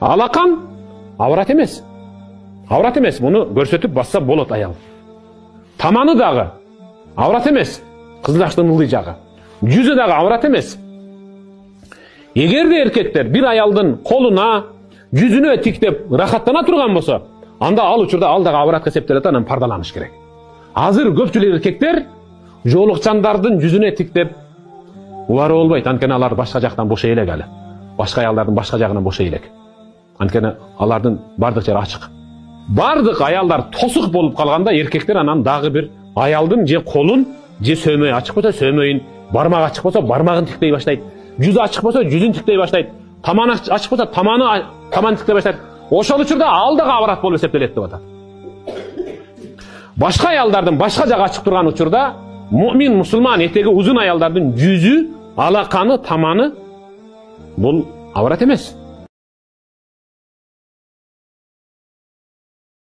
Алакан аврат эмес. Аврат эмес, муну көрсөтүп басса болот аял. Таманы дагы аврат эмес, кызылаштын ылдый жагы. Жүзү дагы аврат эмес. Эгерде эркектер бир аялдын колуна, жүзүнө тиктеп рахаттана турган болсо, анда ал учурда ал дагы авратка эсептелет, анан пардаланыш керек. Азыр көпчүлүк эркектер жоолукчандардын жүзүнө тиктеп улары болбойт, анткени алар башка жактан бошой элек али. Башка аялдардын башка жагынан бошой элек. Анткени алардын бардык жери ачык. Бардык аялдар тосук болуп калганда эркектер анан дагы бир аялдын же колун, же сөмөй ачык болсо сөмөйүн, бармагы ачык болсо бармагын тиктей баштайт. Жүзү ачык болсо жүзүн тиктей баштайт. Таманы ачык болсо таманы тиктей баштайт. Ошол учурда ал дагы аврат болуп эсептелет деп атат. Башка аялдардын башка жагы ачык турган учурда муъмин, мусулман, этеги узун аялдардын жүзү, алаканы, таманы бул аврат эмес.